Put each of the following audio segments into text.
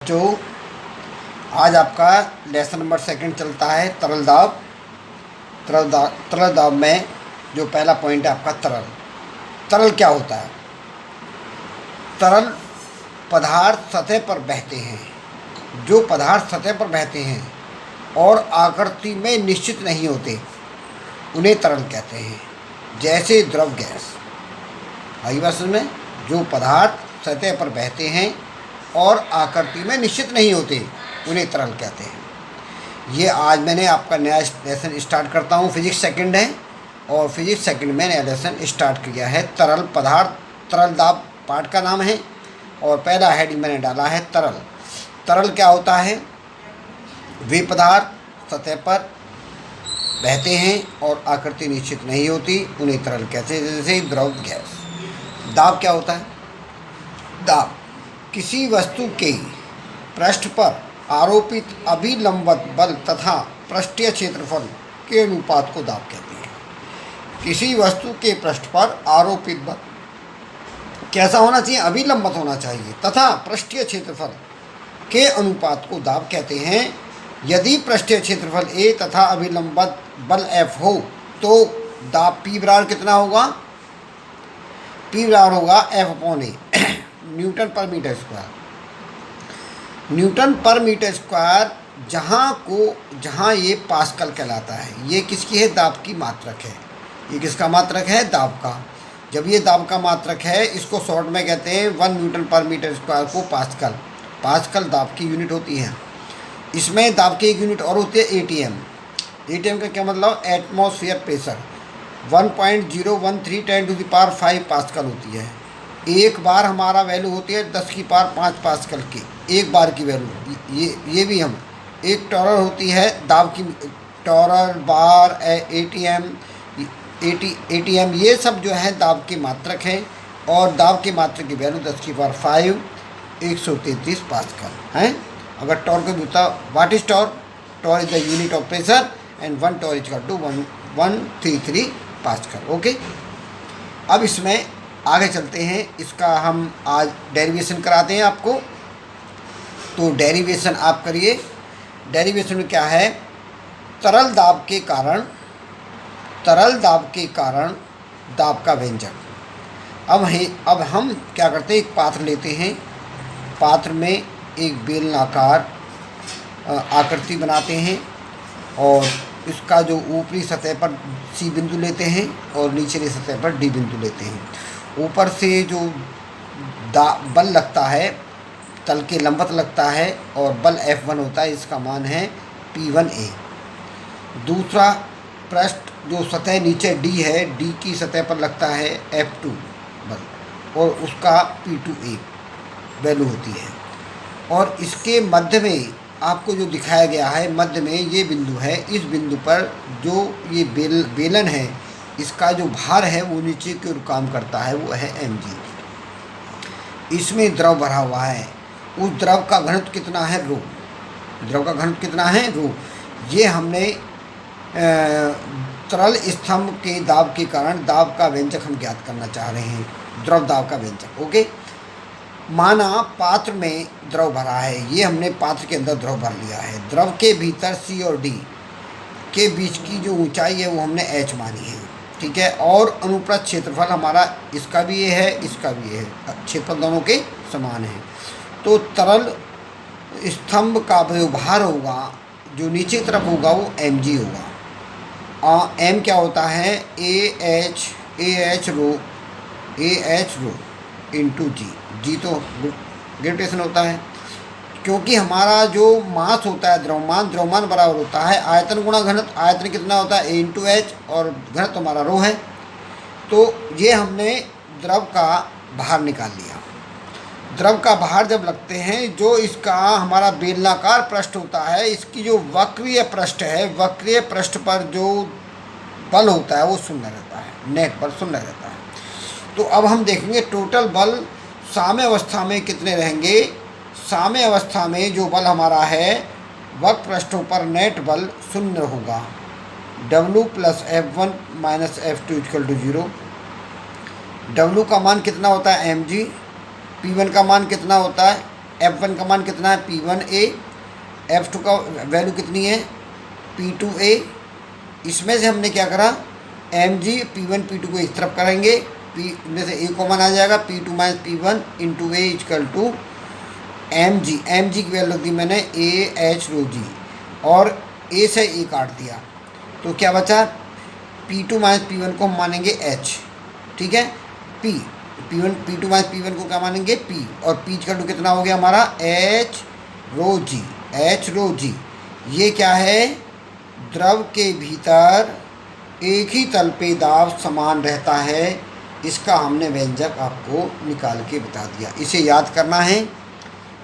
बच्चों, आज आपका लेसन नंबर 2 चलता है तरल दाब। तरल दाब में जो पहला पॉइंट है आपका तरल क्या होता है। तरल पदार्थ सतह पर बहते हैं। जो पदार्थ सतह पर बहते हैं और आकृति में निश्चित नहीं होते उन्हें तरल कहते हैं, जैसे द्रव गैस। आई बात समझ में? जो पदार्थ सतह पर बहते हैं और आकृति में निश्चित नहीं होते उन्हें तरल कहते हैं। ये आज मैंने आपका नया लेसन स्टार्ट करता हूँ। फिजिक्स सेकंड है और फिजिक्स सेकंड में नया लेसन स्टार्ट किया है। तरल पदार्थ, तरल दाब पार्ट का नाम है और पहला हेडिंग मैंने डाला है तरल। तरल क्या होता है? वे पदार्थ सतह पर बहते हैं और आकृति निश्चित नहीं होती उन्हें तरल कहते हैं, जैसे द्रव गैस। दाब क्या होता है? दाब किसी वस्तु के पृष्ठ पर आरोपित अभिलंबित बल तथा पृष्ठीय क्षेत्रफल के अनुपात को दाब कहते हैं। किसी वस्तु के पृष्ठ पर आरोपित बल कैसा होना चाहिए? अभिलंबित होना चाहिए तथा पृष्ठीय क्षेत्रफल के अनुपात को दाब कहते हैं। यदि पृष्ठीय क्षेत्रफल A तथा अभिलंबित बल F हो तो दाब P बराबर कितना होगा? P बराबर होगा F/A न्यूटन पर मीटर स्क्वायर। न्यूटन पर मीटर स्क्वायर जहाँ ये पास्कल कहलाता है। ये किसकी है? दाब की मात्रक है। ये किसका मात्रक है? दाब का। जब ये दाब का मात्रक है, इसको शॉर्ट में कहते हैं 1 न्यूटन पर मीटर स्क्वायर को पास्कल। पास्कल दाब की यूनिट होती है। इसमें दाब की एक यूनिट और होती है ATM। ATM का क्या मतलब? Atmosphere pressure. 1.013 10⁵ पास्कल होती है। एक बार हमारा वैल्यू होती है 10⁵ पास्कल की, एक बार की वैल्यू। ये भी हम एक टॉरर होती है दाब की, टॉरर, बार, ATM ये सब जो है दाब की मात्रक है और दाब की मात्रक की वैल्यू 10⁵ 133 पास्कल है। अगर टॉर को पूछता what is torr? Torr is the unit of pressure and 1 torr is equal to 133 pascal. Okay, अब इसमें आगे चलते हैं। इसका हम आज डेरिवेशन कराते हैं आपको। तो डेरिवेशन आप करिए। डेरिवेशन में क्या है? तरल दाब के कारण दाब का व्यंजक। अब हम क्या करते हैं? एक पात्र लेते हैं। पात्र में एक बेलनाकार आकृति बनाते हैं और इसका जो ऊपरी सतह पर C बिंदु लेते हैं और निचली सतह पर D बिंदु लेते हैं। ऊपर से जो बल लगता है तल के लंबवत लगता है और बल F1 होता है, इसका मान है P1A। दूसरा पृष्ठ जो सतह नीचे D है, D की सतह पर लगता है F2 बल और उसका P2A वैल्यू होती है। और इसके मध्य में आपको जो दिखाया गया है, मध्य में ये बिंदु है। इस बिंदु पर जो ये बेलन है, इसका जो भार है वो नीचे की ओर काम करता है, वो है mg। इसमें द्रव भरा हुआ है। उस द्रव का घनत्व कितना है? रो। द्रव का घनत्व कितना है? रो। ये हमने तरल स्तंभ के दाब के कारण दाब का व्यंजक हम ज्ञात करना चाह रहे हैं, द्रव दाब का व्यंजक। ओके, माना पात्र में द्रव भरा है। ये हमने पात्र के अंदर द्रव भर लिया है। द्रव के भीतर C और D के बीच की जो ऊंचाई है वो हमने h मानी है, ठीक है। और अनुप्रस्थ क्षेत्रफल हमारा इसका भी ये है, इसका भी ये है, क्षेत्रफल दोनों के समान है। तो तरल स्तंभ का जो भार होगा, जो नीचे की तरफ होगा, वो mg होगा। m क्या होता है? AH रो इंटू जी तो ग्रेविटेशन होता है। क्योंकि हमारा जो मास होता है द्रव्यमान बराबर होता है आयतन गुणा घनत्व। आयतन कितना होता है? A इंटू H और घनत्व हमारा रो है। तो ये हमने द्रव का भार निकाल लिया। द्रव का भार जब लगते हैं, जो इसका हमारा बेलनाकार पृष्ठ होता है, इसकी जो वक्रीय पृष्ठ है, वक्रीय पृष्ठ पर जो बल होता है वो शून्य रहता है, नेट बल शून्य रहता है। तो अब हम देखेंगे टोटल बल साम्य अवस्था में कितने रहेंगे। साम्य अवस्था में जो बल हमारा है वक्र पृष्ठों पर नेट बल शून्य होगा। W + F1 - F2 = 0। W का मान कितना होता है? mg। P1 का मान कितना होता है? F1 का मान कितना है P1A, F2 का वैल्यू कितनी है P2A। इसमें से हमने क्या करा mg P1 P2 को इस तरफ करेंगे, P में से A कॉमन आ जाएगा, P2 minus P1 into A equal to mg की वैल्यू दी मैंने AH रो जी और A से A काट दिया तो क्या बचा P2 माइनस P1 को हम मानेंगे H, ठीक है। P2 माइनस P1 को क्या मानेंगे P और P इक्वल टू कितना हो गया हमारा H रो जी। ये क्या है द्रव के भीतर एक ही तल पे दाब समान रहता है। इसका हमने व्यंजक आपको निकाल के बता दिया। इसे याद करना है,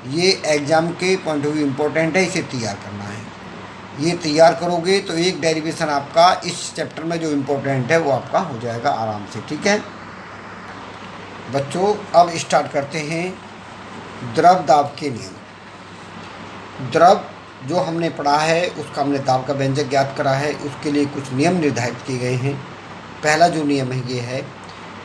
ये एग्ज़ाम के पॉइंट ऑफ व्यू इम्पोर्टेंट है, इसे तैयार करना है। ये तैयार करोगे तो एक डेरिवेशन आपका इस चैप्टर में जो इम्पोर्टेंट है वो आपका हो जाएगा आराम से, ठीक है बच्चों। अब स्टार्ट करते हैं द्रव दाब के नियम। द्रव जो हमने पढ़ा है उसका हमने दाब का व्यंजक ज्ञात करा है, उसके लिए कुछ नियम निर्धारित किए गए हैं। पहला जो नियम है ये है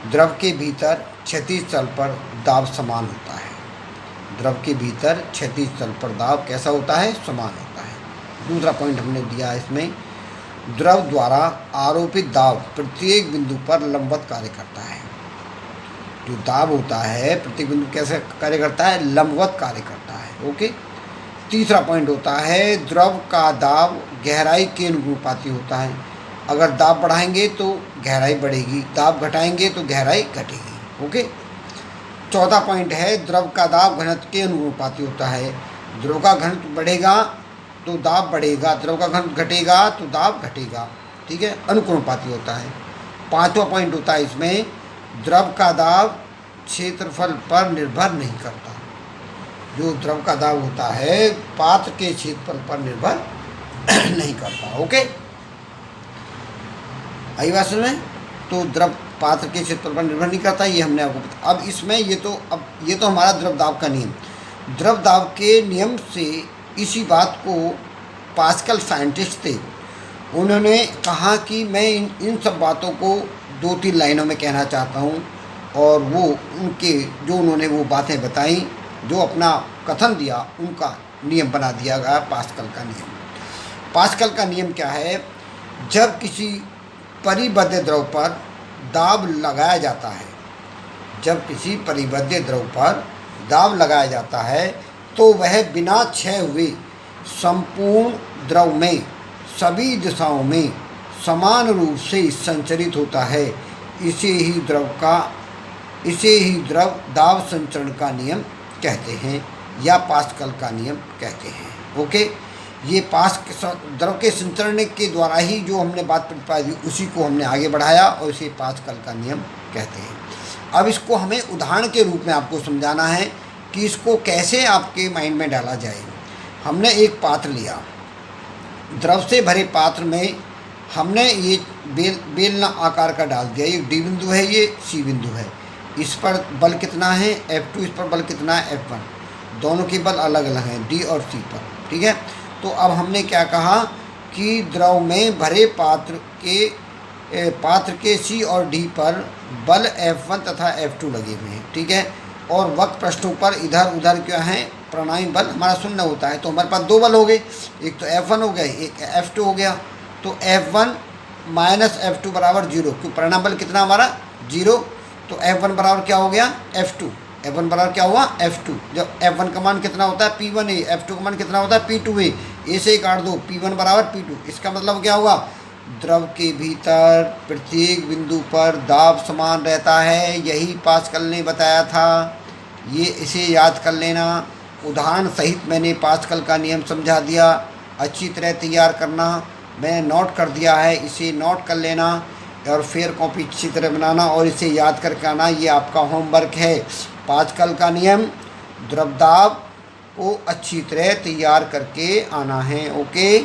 द्रव के भीतर क्षैतिज तल पर दाब समान होता है। द्रव के भीतर क्षैतिज तल पर दाब कैसा होता है समान होता है। दूसरा पॉइंट हमने दिया इसमें द्रव द्वारा आरोपित दाब प्रत्येक बिंदु पर लंबवत कार्य करता है। जो दाब होता है प्रत्येक बिंदु कैसे कार्य करता है लंबवत कार्य करता है, ओके। तीसरा पॉइंट होता है द्रव का दाब गहराई के अनुपाती होता है। अगर दाब बढ़ाएंगे तो गहराई बढ़ेगी, दाब घटाएंगे तो गहराई घटेगी, ओके। चौथा पॉइंट है द्रव का दाब घनत्व के अनुपाती होता है। द्रव का घनत्व बढ़ेगा तो दाब बढ़ेगा, द्रव का घनत्व घटेगा तो दाब घटेगा, ठीक है, अनुपाती होता है। पांचवा पॉइंट होता है इसमें द्रव का दाब क्षेत्रफल पर निर्भर नहीं करता। जो द्रव का दाब होता है पात्र के क्षेत्रफल पर निर्भर नहीं करता, ओके। आई बात समझ में? तो द्रव पात्र के क्षेत्रफल पर निर्भर नहीं करता, ये हमने आपको बता। अब इसमें ये तो हमारा द्रव दाब का नियम। द्रव दाब के नियम से इसी बात को पास्कल साइंटिस्ट थे, उन्होंने कहा कि मैं इन सब बातों को 2-3 लाइनों में कहना चाहता हूँ। और वो उन्होंने वो बातें बताई, जो अपना कथन दिया, उनका नियम बना दिया गया पास्कल का नियम। पास्कल का नियम क्या है? जब किसी परिबद्ध द्रव पर दाब लगाया जाता है, जब किसी परिबद्ध द्रव पर दाब लगाया जाता है तो वह बिना क्षय हुए संपूर्ण द्रव में सभी दिशाओं में समान रूप से संचरित होता है। इसे ही द्रव दाब संचरण का नियम कहते हैं या पास्कल का नियम कहते हैं, ओके। ये द्रव के संचरण के द्वारा ही जो हमने बात प्रतिपादी उसी को हमने आगे बढ़ाया और इसे पास्कल का नियम कहते हैं। अब इसको हमें उदाहरण के रूप में आपको समझाना है कि इसको कैसे आपके माइंड में डाला जाए। हमने एक पात्र लिया, द्रव से भरे पात्र में हमने ये बेलना आकार का डाल दिया। ये डी बिंदु है, ये सी बिंदु है। इस पर बल कितना है F2, इस पर बल कितना है F1। दोनों के बल अलग अलग हैं डी और सी पर, ठीक है। तो अब हमने क्या कहा कि द्रव में भरे पात्र के सी और डी पर बल F1 तथा F2 लगे हुए हैं, ठीक है। और वक्र पृष्ठों पर इधर उधर क्या है परिणामी बल हमारा शून्य होता है। तो हमारे पास 2 बल हो गए, एक तो F1 हो गया, एक F2 हो गया। तो F1 माइनस F2 बराबर 0, क्यों परिणाम बल कितना हमारा 0। तो F1 बराबर क्या हो गया F2। F1 बराबर क्या हुआ F2। जब F1 का मान कितना होता है P1A, F2 का मान कितना होता है P2A। ए से ही काट दो, P1 बराबर P2। इसका मतलब क्या हुआ द्रव के भीतर प्रत्येक बिंदु पर दाब समान रहता है। यही पास्कल ने बताया था, ये इसे याद कर लेना। उदाहरण सहित मैंने पास्कल का नियम समझा दिया, अच्छी तरह तैयार करना। मैंने नोट कर दिया है, इसे नोट कर लेना और फिर कॉपी अच्छी तरह बनाना और इसे याद करके आना। ये आपका होमवर्क है। पास्कल का नियम द्रव दाब को अच्छी तरह तैयार करके आना है, ओके।